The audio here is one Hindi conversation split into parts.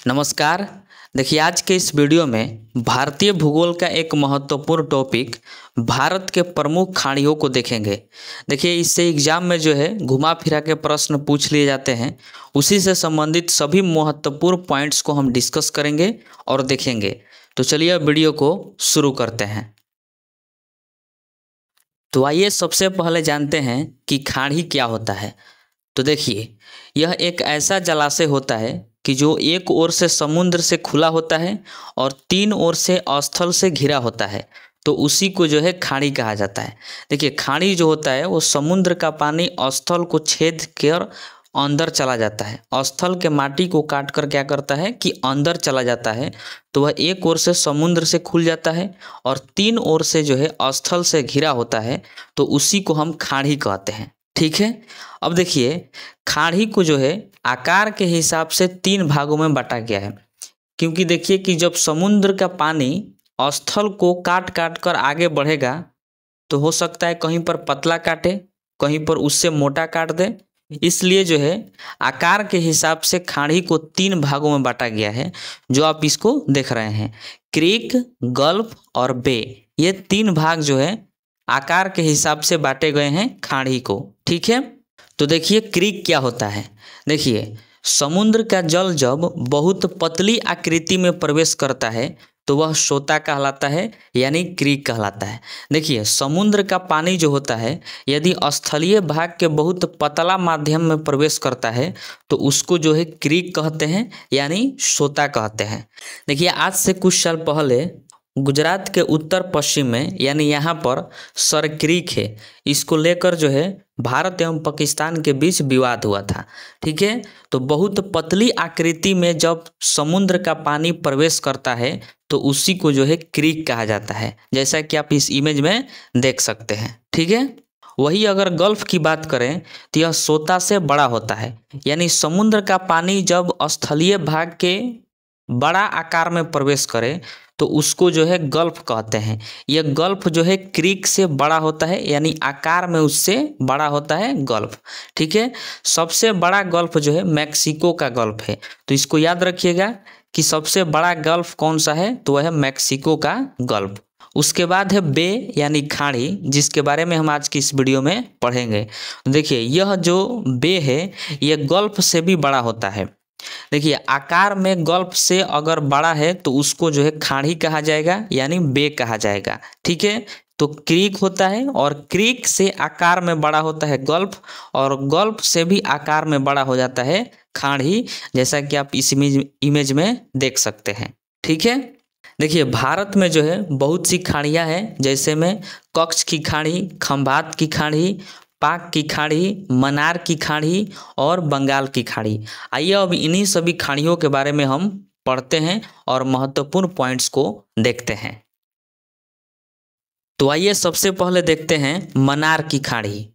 नमस्कार। देखिए, आज के इस वीडियो में भारतीय भूगोल का एक महत्वपूर्ण टॉपिक भारत के प्रमुख खाड़ियों को देखेंगे। देखिए, इससे एग्जाम में जो है घुमा फिरा के प्रश्न पूछ लिए जाते हैं। उसी से संबंधित सभी महत्वपूर्ण पॉइंट्स को हम डिस्कस करेंगे और देखेंगे। तो चलिए वीडियो को शुरू करते हैं। तो आइए सबसे पहले जानते हैं कि खाड़ी क्या होता है। तो देखिए, यह एक ऐसा जलाशय होता है कि जो एक ओर से समुद्र से खुला होता है और तीन ओर से स्थल से घिरा होता है। तो उसी को जो है खाड़ी कहा जाता है। देखिए, खाड़ी जो होता है वो समुद्र का पानी स्थल को छेद कर अंदर चला जाता है। स्थल के माटी को काट कर क्या करता है कि अंदर चला जाता है। तो वह एक ओर से समुद्र से खुल जाता है और तीन ओर से जो है स्थल से घिरा होता है। तो उसी को हम खाड़ी कहते हैं। ठीक है। अब देखिए, खाड़ी को जो है आकार के हिसाब से तीन भागों में बांटा गया है। क्योंकि देखिए कि जब समुद्र का पानी स्थल को काट काट कर आगे बढ़ेगा तो हो सकता है कहीं पर पतला काटे, कहीं पर उससे मोटा काट दे। इसलिए जो है आकार के हिसाब से खाड़ी को तीन भागों में बांटा गया है, जो आप इसको देख रहे हैं। क्रीक, गल्फ और बे, ये तीन भाग जो है आकार के हिसाब से बांटे गए हैं खाड़ी को। ठीक है। तो देखिए, क्रीक क्या होता है। देखिए, समुद्र का जल जब बहुत पतली आकृति में प्रवेश करता है तो वह सोता कहलाता है, यानी क्रीक कहलाता है। देखिए, समुद्र का पानी जो होता है यदि स्थलीय भाग के बहुत पतला माध्यम में प्रवेश करता है तो उसको जो है क्रीक कहते हैं, यानी सोता कहते हैं। देखिए, आज से कुछ साल पहले गुजरात के उत्तर पश्चिम में यानी यहाँ पर सरक्रीक है, इसको लेकर जो है भारत एवं पाकिस्तान के बीच विवाद हुआ था। ठीक है। तो बहुत पतली आकृति में जब समुद्र का पानी प्रवेश करता है तो उसी को जो है क्रीक कहा जाता है, जैसा कि आप इस इमेज में देख सकते हैं। ठीक है। वही अगर गल्फ की बात करें तो यह सोता से बड़ा होता है, यानी समुद्र का पानी जब स्थलीय भाग के बड़ा आकार में प्रवेश करे तो उसको जो है गल्फ कहते हैं। यह गल्फ जो है क्रीक से बड़ा होता है, यानी आकार में उससे बड़ा होता है गल्फ। ठीक है। सबसे बड़ा गल्फ जो है मैक्सिको का गल्फ है। तो इसको याद रखिएगा कि सबसे बड़ा गल्फ कौन सा है, तो वह है मैक्सिको का गल्फ। उसके बाद है बे यानी खाड़ी, जिसके बारे में हम आज की इस वीडियो में पढ़ेंगे। देखिए, यह जो बे है यह गल्फ से भी बड़ा होता है। देखिए, आकार में गल्फ से अगर बड़ा है तो उसको जो है खाड़ी कहा जाएगा, यानी बे कहा जाएगा। ठीक है। तो क्रीक होता है और क्रीक से आकार में बड़ा होता है गल्फ, और गल्फ से भी आकार में बड़ा हो जाता है खाड़ी, जैसा कि आप इस इमेज में देख सकते हैं। ठीक है। देखिए, भारत में जो है बहुत सी खाड़ियाँ हैं, जैसे में कच्छ की खाड़ी, खंभात की खाड़ी, पाक की खाड़ी, मनार की खाड़ी और बंगाल की खाड़ी। आइए अब इन्हीं सभी खाड़ियों के बारे में हम पढ़ते हैं और महत्वपूर्ण पॉइंट्स को देखते हैं। तो आइए सबसे पहले देखते हैं मनार की खाड़ी।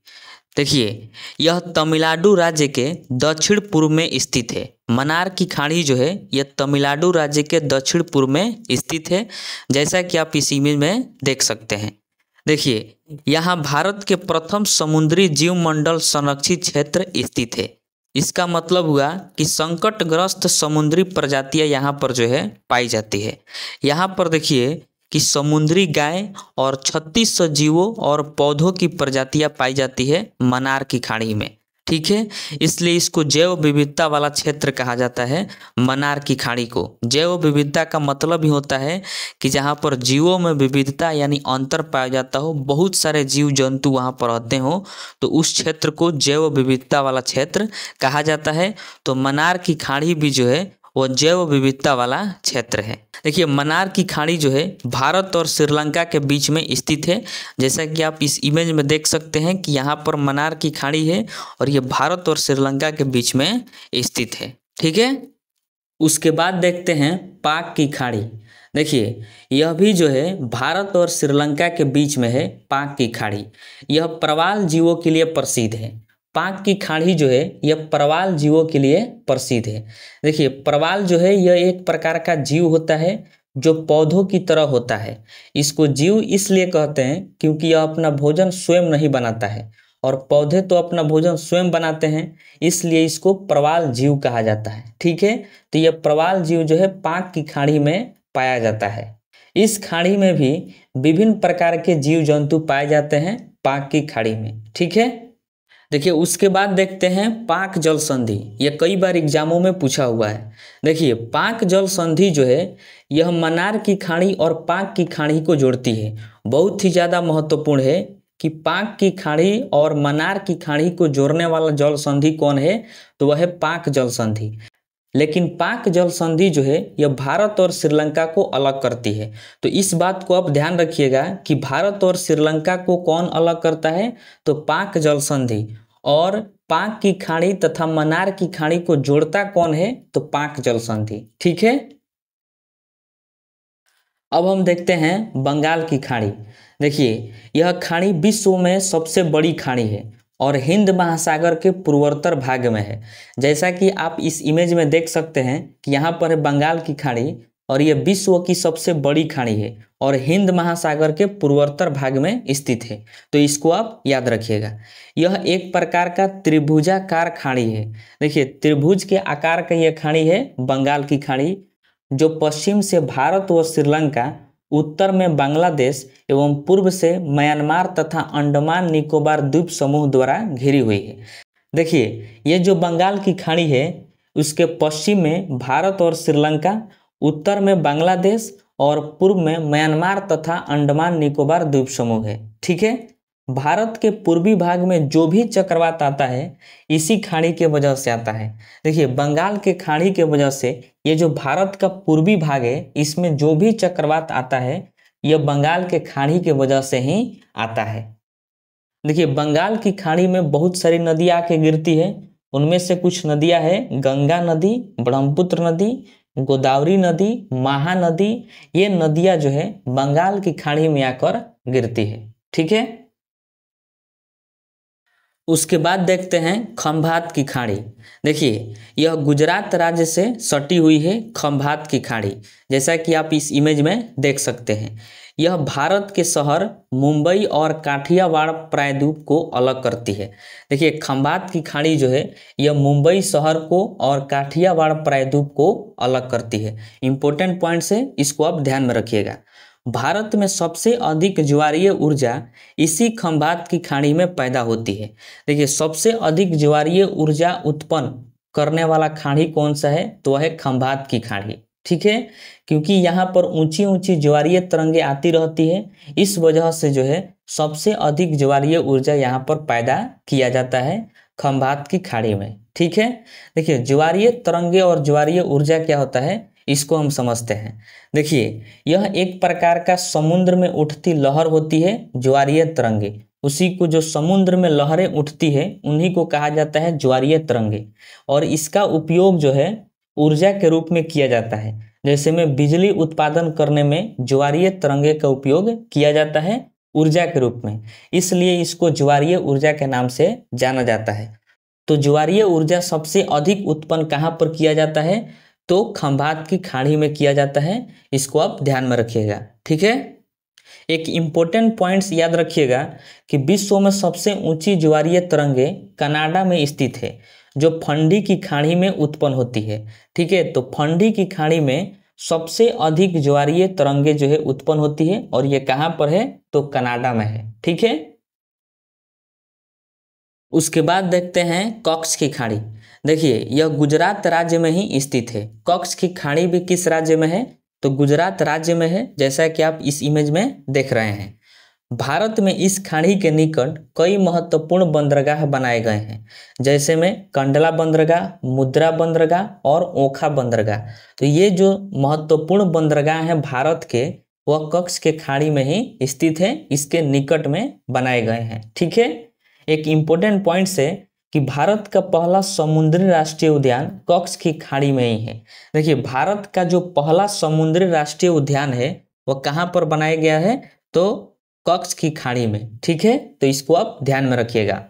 देखिए, यह तमिलनाडु राज्य के दक्षिण पूर्व में स्थित है। मनार की खाड़ी जो है यह तमिलनाडु राज्य के दक्षिण पूर्व में स्थित है, जैसा कि आप इस इमेज में देख सकते हैं। देखिए, यहाँ भारत के प्रथम समुद्री जीवमंडल संरक्षित क्षेत्र स्थित है। इसका मतलब हुआ कि संकटग्रस्त समुद्री प्रजातियां यहाँ पर जो है पाई जाती है। यहाँ पर देखिए कि समुद्री गाय और 3600 जीवों और पौधों की प्रजातियां पाई जाती है मनार की खाड़ी में। ठीक है। इसलिए इसको जैव विविधता वाला क्षेत्र कहा जाता है। मनार की खाड़ी को जैव विविधता का मतलब ही होता है कि जहाँ पर जीवों में विविधता यानी अंतर पाया जाता हो, बहुत सारे जीव जंतु वहाँ पर रहते हो, तो उस क्षेत्र को जैव विविधता वाला क्षेत्र कहा जाता है। तो मनार की खाड़ी भी जो है वो जैव विविधता वाला क्षेत्र है। देखिए, मनार की खाड़ी जो है भारत और श्रीलंका के बीच में स्थित है, जैसा कि आप इस इमेज में देख सकते हैं कि यहाँ पर मनार की खाड़ी है और ये भारत और श्रीलंका के बीच में स्थित है। ठीक है। उसके बाद देखते हैं पाक की खाड़ी। देखिए, यह भी जो है भारत और श्रीलंका के बीच में है। पाक की खाड़ी यह प्रवाल जीवों के लिए प्रसिद्ध है। पाक की खाड़ी जो है यह प्रवाल जीवों के लिए प्रसिद्ध है। देखिए, प्रवाल जो है यह एक प्रकार का जीव होता है जो पौधों की तरह होता है। इसको जीव इसलिए कहते हैं क्योंकि यह अपना भोजन स्वयं नहीं बनाता है और पौधे तो अपना भोजन स्वयं बनाते हैं, इसलिए इसको प्रवाल जीव कहा जाता है। ठीक है, तो यह प्रवाल जीव जो है पाक की खाड़ी में पाया जाता है। इस खाड़ी में भी विभिन्न प्रकार के जीव जंतु पाए जाते हैं पाक की खाड़ी में। ठीक है, देखिए उसके बाद देखते हैं पाक जल संधि। यह कई बार एग्जामों में पूछा हुआ है। देखिए पाक जल संधि जो है यह मन्नार की खाड़ी और पाक की खाड़ी को जोड़ती है। बहुत ही ज़्यादा महत्वपूर्ण है कि पाक की खाड़ी और मन्नार की खाड़ी को जोड़ने वाला जल संधि कौन है, तो वह है पाक जल संधि। लेकिन पाक जल संधि जो है यह भारत और श्रीलंका को अलग करती है। तो इस बात को आप ध्यान रखिएगा कि भारत और श्रीलंका को कौन अलग करता है, तो पाक जल संधि। और पाक की खाड़ी तथा मन्नार की खाड़ी को जोड़ता कौन है, तो पाक जल संधि। ठीक है, अब हम देखते हैं बंगाल की खाड़ी। देखिए यह खाड़ी विश्व में सबसे बड़ी खाड़ी है और हिंद महासागर के पूर्वोत्तर भाग में है। जैसा कि आप इस इमेज में देख सकते हैं कि यहाँ पर है बंगाल की खाड़ी और यह विश्व की सबसे बड़ी खाड़ी है और हिंद महासागर के पूर्वोत्तर भाग में स्थित है। तो इसको आप याद रखिएगा। यह एक प्रकार का त्रिभुजाकार खाड़ी है। देखिए त्रिभुज के आकार का यह खाड़ी है बंगाल की खाड़ी, जो पश्चिम से भारत व श्रीलंका, उत्तर में बांग्लादेश एवं पूर्व से म्यांमार तथा अंडमान निकोबार द्वीप समूह द्वारा घिरी हुई है। देखिए ये जो बंगाल की खाड़ी है उसके पश्चिम में भारत और श्रीलंका, उत्तर में बांग्लादेश और पूर्व में म्यांमार तथा अंडमान निकोबार द्वीप समूह है। ठीक है, भारत के पूर्वी भाग में जो भी चक्रवात आता है इसी खाड़ी के वजह से आता है। देखिए बंगाल के खाड़ी के वजह से ये जो भारत का पूर्वी भाग है इसमें जो भी चक्रवात आता है यह बंगाल के खाड़ी के वजह से ही आता है। देखिए बंगाल की खाड़ी में बहुत सारी नदियाँ आके गिरती है। उनमें से कुछ नदियाँ हैं गंगा नदी, ब्रह्मपुत्र नदी, गोदावरी नदी, महानदी। ये नदियाँ जो है बंगाल की खाड़ी में आकर गिरती है। ठीक है, उसके बाद देखते हैं खंभात की खाड़ी। देखिए यह गुजरात राज्य से सटी हुई है खंभात की खाड़ी, जैसा कि आप इस इमेज में देख सकते हैं। यह भारत के शहर मुंबई और काठियावाड़ प्रायद्वीप को अलग करती है। देखिए खंभात की खाड़ी जो है यह मुंबई शहर को और काठियावाड़ प्रायद्वीप को अलग करती है। इंपॉर्टेंट पॉइंट्स है, इसको आप ध्यान में रखिएगा। भारत में सबसे अधिक ज्वारीय ऊर्जा इसी खंभात की खाड़ी में पैदा होती है। देखिए सबसे अधिक ज्वारीय ऊर्जा उत्पन्न करने वाला खाड़ी कौन सा है, तो वह है खंभात की खाड़ी। ठीक है, क्योंकि यहाँ पर ऊंची ऊंची ज्वारीय तरंगे आती रहती है, इस वजह से जो है सबसे अधिक ज्वारीय ऊर्जा यहाँ पर पैदा किया जाता है खंभात की खाड़ी में। ठीक है, देखिए ज्वारीय तरंगे और ज्वारीय ऊर्जा क्या होता है इसको हम समझते हैं। देखिए यह एक प्रकार का समुद्र में उठती लहर होती है ज्वारीय तरंगे। उसी को जो समुद्र में लहरें उठती है उन्हीं को कहा जाता है ज्वारीय तरंगे। और इसका उपयोग जो है ऊर्जा के रूप में किया जाता है। जैसे में बिजली उत्पादन करने में ज्वारीय तरंगे का उपयोग किया जाता है ऊर्जा के रूप में, इसलिए इसको ज्वारीय ऊर्जा के नाम से जाना जाता है। तो ज्वारीय ऊर्जा सबसे अधिक उत्पन्न कहाँ पर किया जाता है, तो खंभात की खाड़ी में किया जाता है। इसको आप ध्यान में रखिएगा। ठीक है, एक इम्पोर्टेंट पॉइंट्स याद रखिएगा कि विश्व में सबसे ऊंची ज्वारीय तरंगे कनाडा में स्थित है, जो फंडी की खाड़ी में उत्पन्न होती है। ठीक है, तो फंडी की खाड़ी में सबसे अधिक ज्वारीय तरंगे जो है उत्पन्न होती है और ये कहाँ पर है, तो कनाडा में है। ठीक है, उसके बाद देखते हैं कॉक्स की खाड़ी। देखिए यह गुजरात राज्य में ही स्थित है। कॉक्स की खाड़ी भी किस राज्य में है, तो गुजरात राज्य में है, जैसा कि आप इस इमेज में देख रहे हैं। भारत में इस खाड़ी के निकट कई महत्वपूर्ण बंदरगाह बनाए गए हैं, जैसे में कंडला बंदरगाह, मुद्रा बंदरगाह और ओखा बंदरगाह। तो ये जो महत्वपूर्ण बंदरगाह हैं भारत के, वह कॉक्स के खाड़ी में ही स्थित है, इसके निकट में बनाए गए हैं। ठीक है, एक इम्पोर्टेंट पॉइंट है कि भारत का पहला समुद्री राष्ट्रीय उद्यान कॉक्स की खाड़ी में ही है। देखिए भारत का जो पहला समुद्री राष्ट्रीय उद्यान है वह कहाँ पर बनाया गया है, तो कॉक्स की खाड़ी में। ठीक है, तो इसको आप ध्यान में रखिएगा।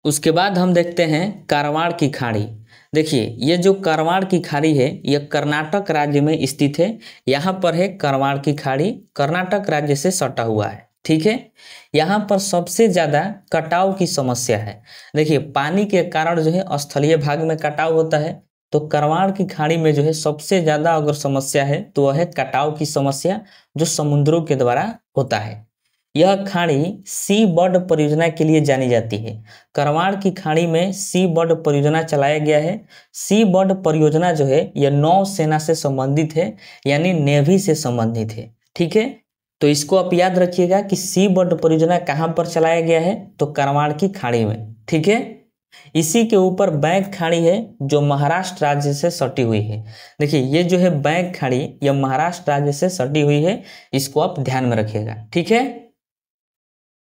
उसके बाद हम देखते हैं कारवाड़ की खाड़ी। देखिए ये जो कारवाड़ की खाड़ी है यह कर्नाटक राज्य में स्थित है। यहाँ पर है कारवाड़ की खाड़ी, कर्नाटक राज्य से सटा हुआ है। ठीक है। यहाँ पर सबसे ज़्यादा कटाव की समस्या है। देखिए पानी के कारण जो है स्थलीय भाग में कटाव होता है, तो करवाड़ की खाड़ी में जो है सबसे ज़्यादा अगर समस्या है तो वह है कटाव की समस्या, जो समुद्रों के द्वारा होता है। यह खाड़ी सी बर्ड परियोजना के लिए जानी जाती है। करवाड़ की खाड़ी में सी बर्ड परियोजना चलाया गया है। सी बर्ड परियोजना जो है यह नौसेना से संबंधित है, यानी नेवी से संबंधित है। ठीक है, तो इसको आप याद रखिएगा कि सी बर्ड परियोजना कहाँ पर चलाया गया है, तो करवाड़ की खाड़ी में। ठीक है, इसी के ऊपर बैंक खाड़ी है जो महाराष्ट्र राज्य से सटी हुई है। देखिए ये जो है बैंक खाड़ी, यह महाराष्ट्र राज्य से सटी हुई है, इसको आप ध्यान में रखिएगा। ठीक है।